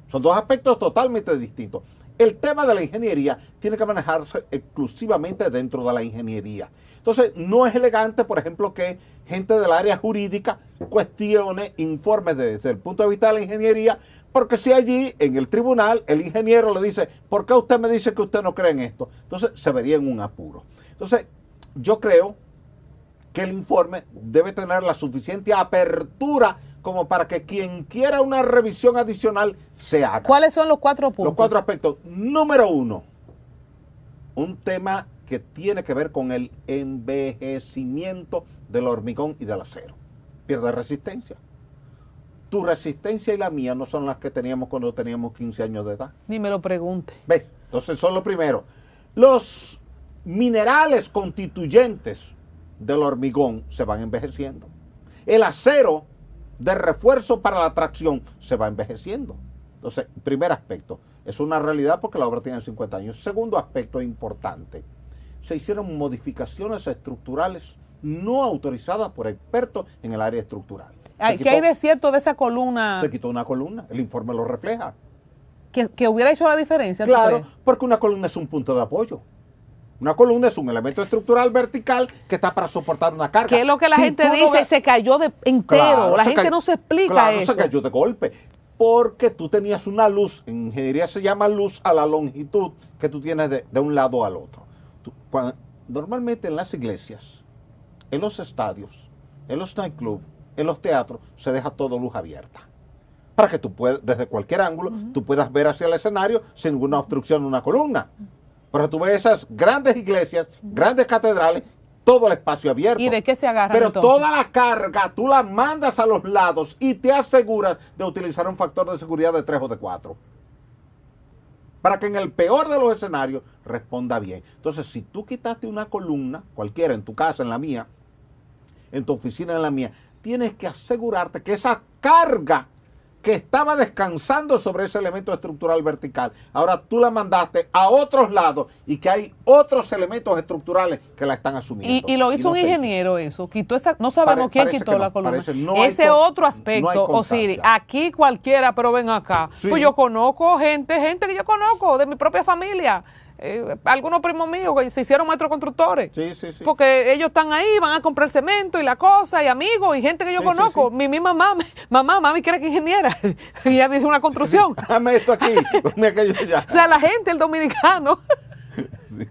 Son 2 aspectos totalmente distintos. El tema de la ingeniería tiene que manejarse exclusivamente dentro de la ingeniería. Entonces, no es elegante, por ejemplo, que gente del área jurídica cuestione informes desde el punto de vista de la ingeniería, porque si allí en el tribunal el ingeniero le dice, ¿por qué usted me dice que usted no cree en esto? Entonces, se vería en un apuro. Entonces, yo creo que el informe debe tener la suficiente apertura como para que quien quiera una revisión adicional se haga. ¿Cuáles son los 4 puntos? Los 4 aspectos. Número 1, un tema que tiene que ver con el envejecimiento del hormigón y del acero. Pierde resistencia. Tu resistencia y la mía no son las que teníamos cuando teníamos 15 años de edad. Ni me lo pregunte. ¿Ves? Entonces son lo primero. Los minerales constituyentes del hormigón se van envejeciendo. El acero de refuerzo para la tracción se va envejeciendo. Entonces, primer aspecto, es una realidad porque la obra tiene 50 años. Segundo aspecto importante, se hicieron modificaciones estructurales no autorizadas por expertos en el área estructural. ¿Qué hay de cierto de esa columna? Se quitó una columna, el informe lo refleja. ¿Que hubiera hecho la diferencia? Claro, porque una columna es un punto de apoyo. Una columna es un elemento estructural vertical que está para soportar una carga. ¿Qué es lo que la gente dice? Se cayó entero. Claro, la gente no se explica claro, eso. Se cayó de golpe. Porque tú tenías una luz, en ingeniería se llama luz a la longitud que tú tienes de un lado al otro. Normalmente en las iglesias, en los estadios, en los nightclubs, en los teatros, se deja todo luz abierta. Para que tú puedas, desde cualquier ángulo, tú puedas ver hacia el escenario sin ninguna obstrucción de una columna. Pero tú ves esas grandes iglesias, grandes catedrales, todo el espacio abierto. ¿Y de qué se agarra? Pero entonces? toda la carga tú la mandas a los lados y te aseguras de utilizar un factor de seguridad de 3 o de 4. Para que en el peor de los escenarios responda bien. Entonces, si tú quitaste una columna, cualquiera, en tu casa, en la mía, en tu oficina, en la mía, tienes que asegurarte que esa carga que estaba descansando sobre ese elemento estructural vertical, ahora tú la mandaste a otros lados y que hay otros elementos estructurales que la están asumiendo. Y lo hizo no un ingeniero eso, quitó esa, no sabemos quién quitó la columna. Ese otro aspecto, Osiris, aquí cualquiera, pero ven acá. Sí. Pues yo conozco gente que yo conozco de mi propia familia. Algunos primos míos que se hicieron maestros constructores. Sí, sí, sí. Porque ellos están ahí, van a comprar cemento y la cosa, y amigos, y gente que yo conozco. Sí, sí. Mi misma mami cree que es ingeniera. Y ella dice una construcción. Dame esto aquí, ponme aquello ya. O sea, la gente, el dominicano. Sí.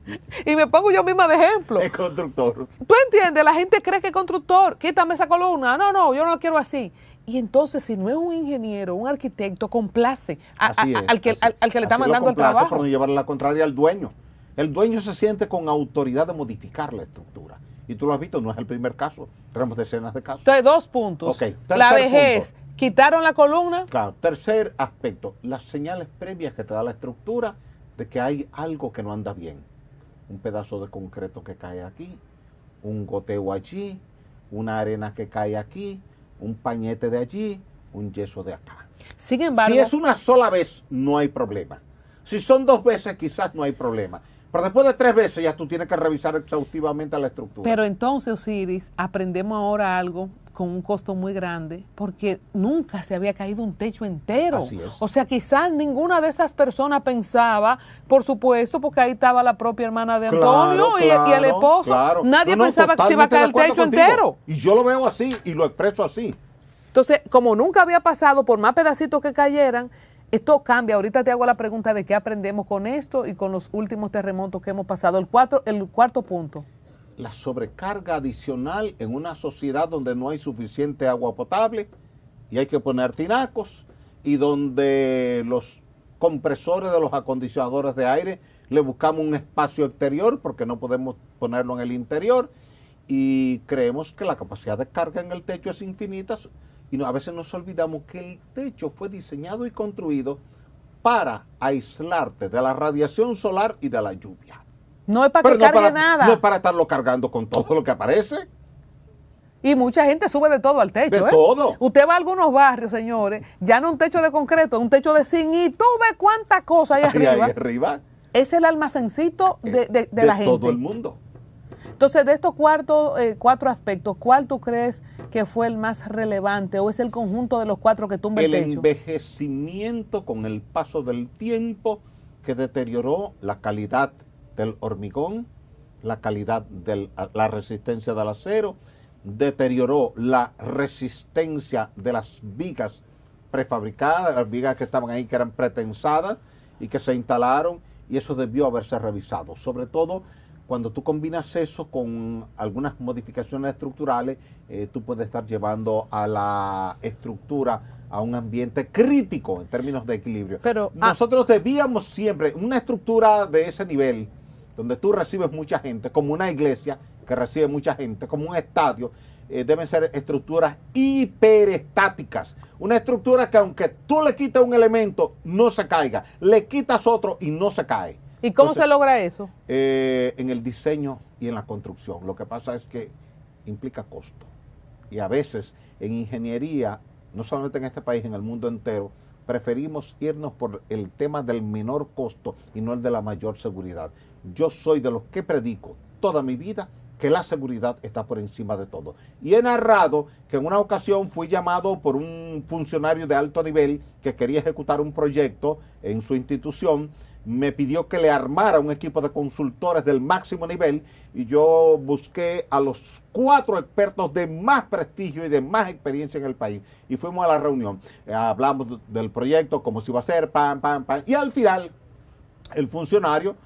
Y me pongo yo misma de ejemplo. Es constructor. ¿Tú entiendes? La gente cree que es constructor. Quítame esa columna. No, yo no la quiero así. Y entonces, si no es un ingeniero, un arquitecto, complace al que le está mandando el trabajo. Por no llevarle la contraria al dueño. El dueño se siente con autoridad de modificar la estructura. Y tú lo has visto, no es el primer caso. Tenemos decenas de casos. Entonces, 2 puntos. Okay. La vejez, quitaron la columna. Claro. Tercer aspecto, las señales previas que te da la estructura de que hay algo que no anda bien. Un pedazo de concreto que cae aquí, un goteo allí, una arena que cae aquí, un pañete de allí, un yeso de acá. Sin embargo, si es una sola vez, no hay problema. Si son 2 veces, quizás no hay problema. Pero después de 3 veces ya tú tienes que revisar exhaustivamente la estructura. Pero entonces, Osiris, aprendemos ahora algo con un costo muy grande, porque nunca se había caído un techo entero. Así es. O sea, quizás ninguna de esas personas pensaba, por supuesto, porque ahí estaba la propia hermana de Antonio y el esposo. Claro. Nadie pensaba que se iba a caer el techo contigo. entero. Y yo lo veo así y lo expreso así. Entonces, como nunca había pasado, por más pedacitos que cayeran, esto cambia. Ahorita te hago la pregunta de qué aprendemos con esto y con los últimos terremotos que hemos pasado. El cuarto punto. La sobrecarga adicional en una sociedad donde no hay suficiente agua potable y hay que poner tinacos, y donde los compresores de los acondicionadores de aire le buscamos un espacio exterior porque no podemos ponerlo en el interior, y creemos que la capacidad de carga en el techo es infinita, y a veces nos olvidamos que el techo fue diseñado y construido para aislarte de la radiación solar y de la lluvia. No es para que cargue nada. No es para estarlo cargando con todo lo que aparece. Y mucha gente sube de todo al techo. De todo. Usted va a algunos barrios, señores, ya no un techo de concreto, un techo de zinc, y tú ves cuánta cosa hay arriba. Ahí arriba. Es el almacencito de la gente. De todo el mundo. Entonces, de estos cuatro aspectos, ¿cuál tú crees que fue el más relevante o es el conjunto de los cuatro que tumba el techo? El envejecimiento con el paso del tiempo, que deterioró la calidad del hormigón, la calidad de la resistencia del acero, deterioró la resistencia de las vigas prefabricadas, las vigas que estaban ahí, que eran pretensadas y que se instalaron, y eso debió haberse revisado. Sobre todo cuando tú combinas eso con algunas modificaciones estructurales, tú puedes estar llevando a la estructura a un ambiente crítico en términos de equilibrio. Pero nosotros debíamos siempre, una estructura de ese nivel, donde tú recibes mucha gente, como una iglesia que recibe mucha gente, como un estadio, deben ser estructuras hiperestáticas. Una estructura que aunque tú le quites un elemento, no se caiga. Le quitas otro y no se cae. ¿Y cómo se logra eso? En el diseño y en la construcción. Lo que pasa es que implica costo. Y a veces en ingeniería, no solamente en este país, en el mundo entero, preferimos irnos por el tema del menor costo y no el de la mayor seguridad. Yo soy de los que predico toda mi vida que la seguridad está por encima de todo. Y he narrado que en una ocasión fui llamado por un funcionario de alto nivel que quería ejecutar un proyecto en su institución. Me pidió que le armara un equipo de consultores del máximo nivel, y yo busqué a los 4 expertos de más prestigio y de más experiencia en el país. Y fuimos a la reunión. Hablamos del proyecto, cómo se iba a hacer, y al final el funcionario,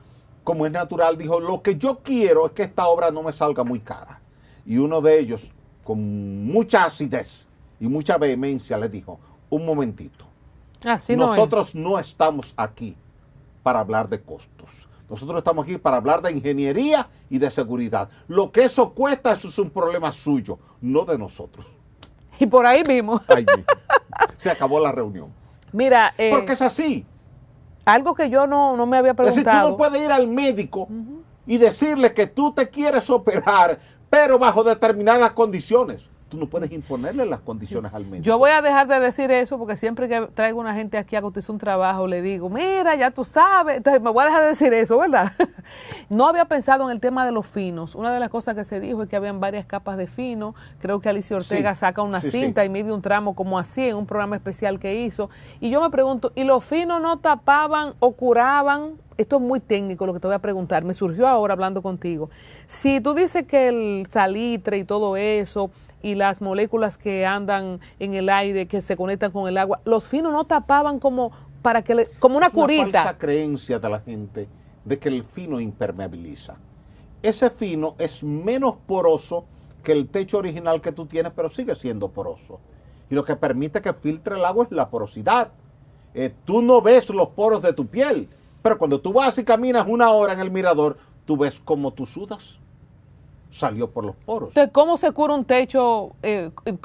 como es natural, dijo: lo que yo quiero es que esta obra no me salga muy cara. Y uno de ellos, con mucha acidez y mucha vehemencia, le dijo: un momentito, nosotros no estamos aquí para hablar de costos. Nosotros estamos aquí para hablar de ingeniería y de seguridad. Lo que eso cuesta, eso es un problema suyo, no de nosotros. Y por ahí mismo. Ahí mismo. Se acabó la reunión. Mira, porque es así. Algo que yo no me había preguntado. Es decir, tú no puedes ir al médico y decirle que tú te quieres operar, pero bajo determinadas condiciones. Tú no puedes imponerle las condiciones al médico. Yo voy a dejar de decir eso, porque siempre que traigo una gente aquí a que usted hizo un trabajo, le digo: mira, ya tú sabes. Entonces me voy a dejar de decir eso, ¿verdad? No había pensado en el tema de los finos. Una de las cosas que se dijo es que habían varias capas de fino. Creo que Alicia Ortega saca una cinta y mide un tramo como así en un programa especial que hizo. Y yo me pregunto, ¿y los finos no tapaban o curaban? Esto es muy técnico lo que te voy a preguntar. Me surgió ahora hablando contigo. Si tú dices que el salitre y todo eso, y las moléculas que andan en el aire, que se conectan con el agua, los finos no tapaban como para que como una curita. Es una falsa creencia de la gente de que el fino impermeabiliza. Ese fino es menos poroso que el techo original que tú tienes, pero sigue siendo poroso. Y lo que permite que filtre el agua es la porosidad. Tú no ves los poros de tu piel, pero cuando tú vas y caminas una hora en el mirador, tú ves cómo tú sudas. Salió por los poros. Entonces, ¿cómo se cura un techo?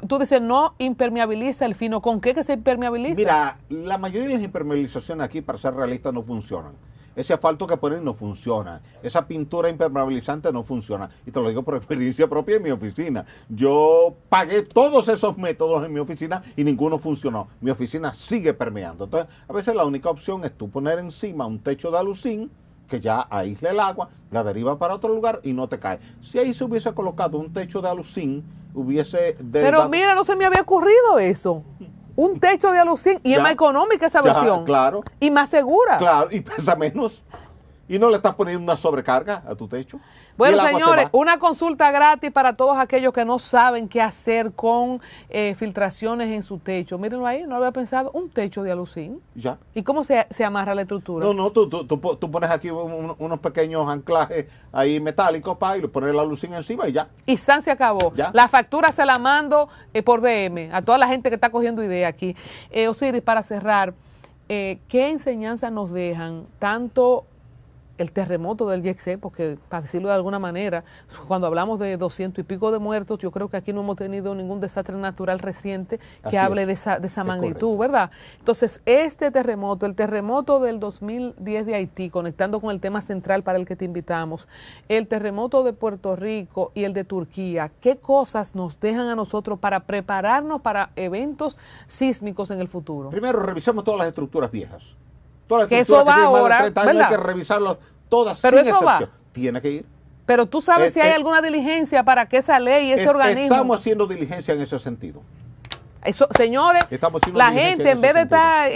Tú dices, no impermeabiliza el fino. ¿Con qué que se impermeabiliza? Mira, la mayoría de las impermeabilizaciones aquí, para ser realistas, no funcionan. Ese asfalto que ponen no funciona. Esa pintura impermeabilizante no funciona. Y te lo digo por experiencia propia en mi oficina. Yo pagué todos esos métodos en mi oficina y ninguno funcionó. Mi oficina sigue permeando. Entonces, a veces la única opción es tú poner encima un techo de alucín que ya aísle el agua, la deriva para otro lugar y no te cae. Si ahí se hubiese colocado un techo de alucín, hubiese derivado... Pero mira, no se me había ocurrido eso. Un techo de alucín y es más económica esa versión. Claro. Y más segura. Claro, y pesa menos. Y no le estás poniendo una sobrecarga a tu techo. Bueno, señores, una consulta gratis para todos aquellos que no saben qué hacer con filtraciones en su techo. Mírenlo ahí, no lo había pensado, un techo de alucín. Ya. ¿Y cómo se amarra la estructura? No, tú pones aquí unos pequeños anclajes ahí metálicos, y le pones la alucín encima y ya. Y San se acabó. ¿Ya? La factura se la mando por DM a toda la gente que está cogiendo idea aquí. Osiris, para cerrar, ¿qué enseñanza nos dejan tanto el terremoto del YEXE, porque para decirlo de alguna manera, cuando hablamos de 200 y pico de muertos, yo creo que aquí no hemos tenido ningún desastre natural reciente que hable de esa magnitud, ¿verdad? Entonces, este terremoto, el terremoto del 2010 de Haití, conectando con el tema central para el que te invitamos, el terremoto de Puerto Rico y el de Turquía, ¿qué cosas nos dejan a nosotros para prepararnos para eventos sísmicos en el futuro? Primero, revisemos todas las estructuras viejas. Todas las que eso va ahora, 30 años, hay que revisarlas todas pero sin eso excepción. Va. Tiene que ir. Pero tú sabes si hay alguna diligencia para que esa ley, ese organismo... Estamos haciendo diligencia en ese sentido. Eso, señores, la gente en vez de estar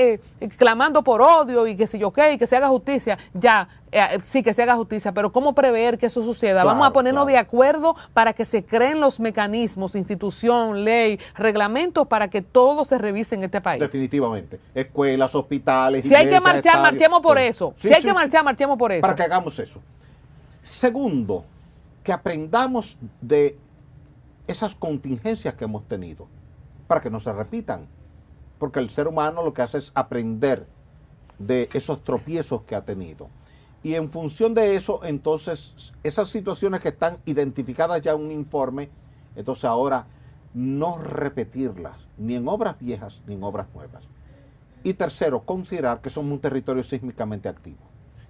clamando por odio y que si yo qué, y que se haga justicia, sí que se haga justicia, pero ¿cómo prever que eso suceda? Claro, vamos a ponernos de acuerdo para que se creen los mecanismos, institución, ley, reglamentos para que todo se revise en este país. Definitivamente. Escuelas, hospitales, si hay que marchar, marchemos por eso. Si hay que marchar, marchemos por eso. Para que hagamos eso. Segundo, que aprendamos de esas contingencias que hemos tenido, para que no se repitan, porque el ser humano lo que hace es aprender de esos tropiezos que ha tenido. Y en función de eso, entonces, esas situaciones que están identificadas ya en un informe, entonces ahora no repetirlas, ni en obras viejas, ni en obras nuevas. Y tercero, considerar que somos un territorio sísmicamente activo,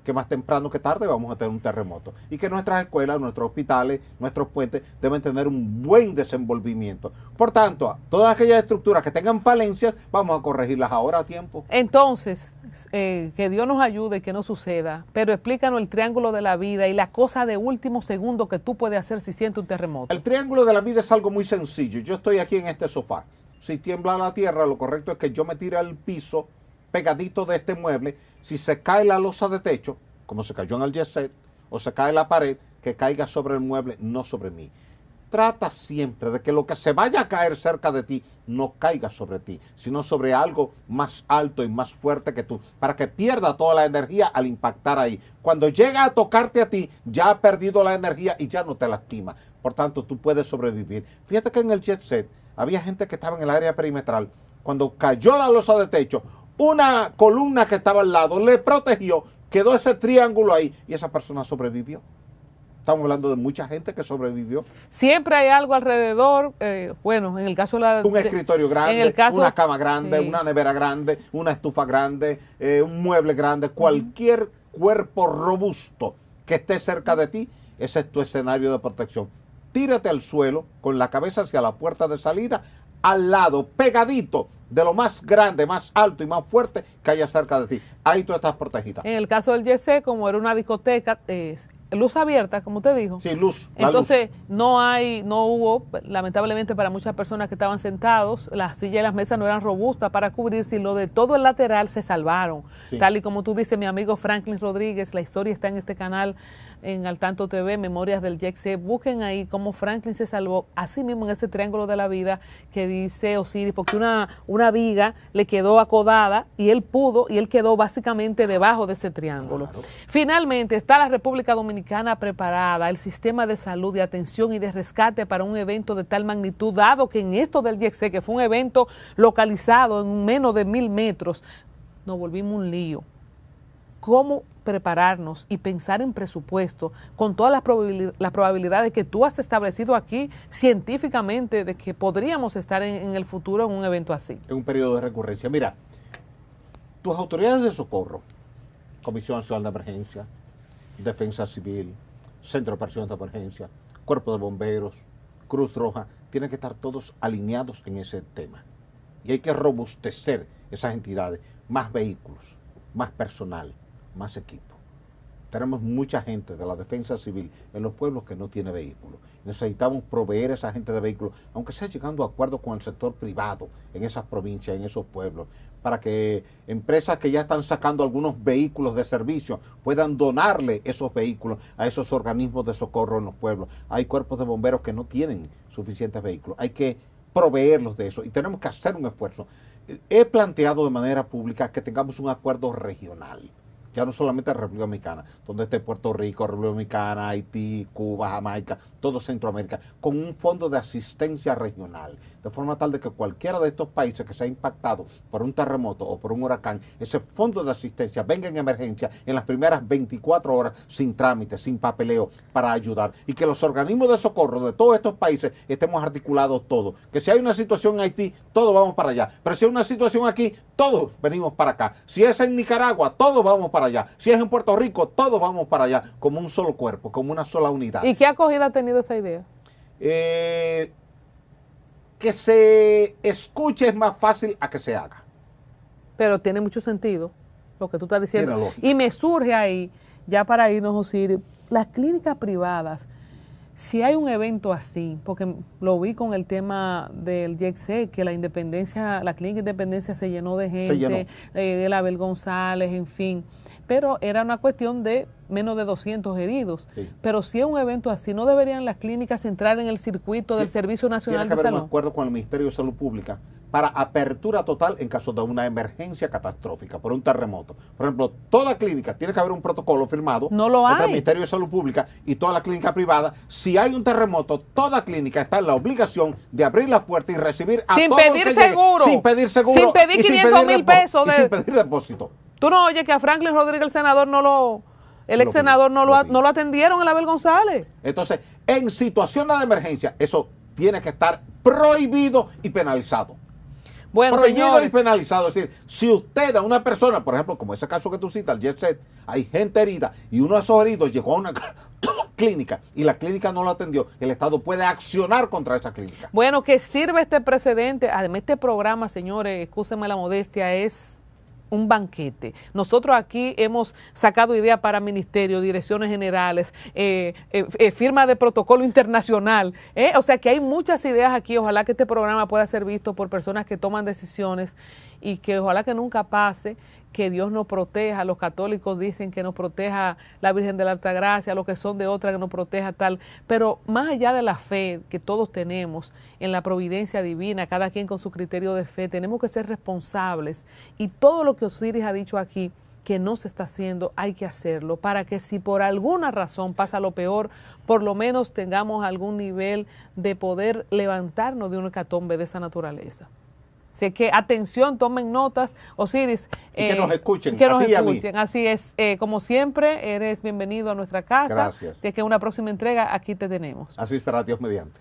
que más temprano que tarde vamos a tener un terremoto y que nuestras escuelas, nuestros hospitales, nuestros puentes deben tener un buen desenvolvimiento. Por tanto, todas aquellas estructuras que tengan falencias, vamos a corregirlas ahora a tiempo. Entonces, que Dios nos ayude y que no suceda, pero explícanos el triángulo de la vida y la cosa de último segundo que tú puedes hacer si sientes un terremoto. El triángulo de la vida es algo muy sencillo. Yo estoy aquí en este sofá. Si tiembla la tierra, lo correcto es que yo me tire al piso pegadito de este mueble. Si se cae la losa de techo, como se cayó en el jet set, o se cae la pared, que caiga sobre el mueble, no sobre mí. Trata siempre de que lo que se vaya a caer cerca de ti no caiga sobre ti, sino sobre algo más alto y más fuerte que tú, para que pierda toda la energía al impactar ahí. Cuando llega a tocarte a ti, ya ha perdido la energía y ya no te lastima. Por tanto, tú puedes sobrevivir. Fíjate que en el jet set había gente que estaba en el área perimetral. Cuando cayó la losa de techo, una columna que estaba al lado le protegió, quedó ese triángulo ahí y esa persona sobrevivió. Estamos hablando de mucha gente que sobrevivió. Siempre hay algo alrededor, bueno, en el caso de un escritorio grande, una cama grande, sí, una nevera grande, una estufa grande, un mueble grande, cualquier cuerpo robusto que esté cerca de ti, ese es tu escenario de protección. Tírate al suelo con la cabeza hacia la puerta de salida, al lado, pegadito de lo más grande, más alto y más fuerte que haya cerca de ti. Ahí tú estás protegida. En el caso del YC, como era una discoteca, luz abierta, como usted dijo. Sí, luz. Entonces, no hubo, lamentablemente para muchas personas que estaban sentados, las sillas y las mesas no eran robustas para cubrir, sino de todo el lateral se salvaron. Sí. Tal y como tú dices, mi amigo Franklin Rodríguez, la historia está en este canal, en Al Tanto TV, Memorias del YEXE. Busquen ahí cómo Franklin se salvó, así mismo en este triángulo de la vida que dice Osiris, porque una viga le quedó acodada y él quedó básicamente debajo de ese triángulo. Claro. Finalmente, está la República Dominicana preparada, el sistema de salud, de atención y de rescate para un evento de tal magnitud, dado que en esto del YEXE, que fue un evento localizado en menos de 1000 metros, nos volvimos un lío. ¿Cómo prepararnos y pensar en presupuesto con todas las probabilidades que tú has establecido aquí científicamente de que podríamos estar en el futuro en un evento así? En un periodo de recurrencia. Mira, tus autoridades de socorro, Comisión Nacional de Emergencia, Defensa Civil, Centro de Operaciones de Emergencia, Cuerpo de Bomberos, Cruz Roja, tienen que estar todos alineados en ese tema. Y hay que robustecer esas entidades, más vehículos, más personal, más equipo. tenemos mucha gente de la defensa civil en los pueblos que no tiene vehículos. Necesitamos proveer a esa gente de vehículos, aunque sea llegando a acuerdos con el sector privado en esas provincias, en esos pueblos, para que empresas que ya están sacando algunos vehículos de servicio puedan donarle esos vehículos a esos organismos de socorro en los pueblos. Hay cuerpos de bomberos que no tienen suficientes vehículos. Hay que proveerlos de eso y tenemos que hacer un esfuerzo. He planteado de manera pública que tengamos un acuerdo regional, ya no solamente República Dominicana, donde esté Puerto Rico, República Dominicana, Haití, Cuba, Jamaica, todo Centroamérica, con un fondo de asistencia regional, de forma tal de que cualquiera de estos países que sea impactado por un terremoto o por un huracán, ese fondo de asistencia venga en emergencia en las primeras 24 horas, sin trámite, sin papeleo, para ayudar. Y que los organismos de socorro de todos estos países estemos articulados todos. Que si hay una situación en Haití, todos vamos para allá. Pero si hay una situación aquí, todos venimos para acá. Si es en Nicaragua, todos vamos para allá. Si es en Puerto Rico, todos vamos para allá, como un solo cuerpo, como una sola unidad. ¿Y qué acogida ha tenido esa idea? Que se escuche es más fácil a que se haga. Pero tiene mucho sentido lo que tú estás diciendo. Y me surge ahí, ya para irnos, Osiris, las clínicas privadas, si hay un evento así, porque lo vi con el tema del YEXE, que la Independencia, la Clínica Independencia se llenó de gente, el Abel González, en fin, pero era una cuestión de menos de 200 heridos. Sí. Pero si es un evento así, ¿no deberían las clínicas entrar en el circuito del Servicio Nacional de Salud? Tiene que haber un acuerdo con el Ministerio de Salud Pública para apertura total en caso de una emergencia catastrófica, por un terremoto. Por ejemplo, toda clínica tiene que haber un protocolo firmado entre el Ministerio de Salud Pública y toda la clínica privada. Si hay un terremoto, toda clínica está en la obligación de abrir la puerta y recibir a todo el que llegue, sin pedir seguro, sin pedir 500,000 pesos sin pedir depósito. Tú no oyes que a Franklin Rodríguez, el senador, el ex senador no lo atendieron, el Abel González. Entonces, en situaciones de emergencia, eso tiene que estar prohibido y penalizado. Bueno, prohibido señores, y penalizado. Es decir, si usted a una persona, por ejemplo, como ese caso que tú citas, el Jet Set, hay gente herida y uno de esos heridos llegó a una clínica y la clínica no lo atendió, el Estado puede accionar contra esa clínica. Bueno, que sirve este precedente. Además, este programa, señores, excúsenme la modestia, es un banquete. Nosotros aquí hemos sacado ideas para ministerios, direcciones generales, firma de protocolo internacional. O sea que hay muchas ideas aquí. Ojalá que este programa pueda ser visto por personas que toman decisiones y que ojalá que nunca pase, que Dios nos proteja. Los católicos dicen que nos proteja la Virgen de la Altagracia, los que son de otra que nos proteja tal. Pero más allá de la fe que todos tenemos en la providencia divina, cada quien con su criterio de fe, tenemos que ser responsables. Y todo lo que Osiris ha dicho aquí, que no se está haciendo, hay que hacerlo, para que si por alguna razón pasa lo peor, por lo menos tengamos algún nivel de poder levantarnos de una hecatombe de esa naturaleza. Así que atención, tomen notas, Osiris. Y que nos escuchen, que nos escuchen. Así es, como siempre, eres bienvenido a nuestra casa. Gracias. Así que en una próxima entrega aquí te tenemos. Así estará Dios mediante.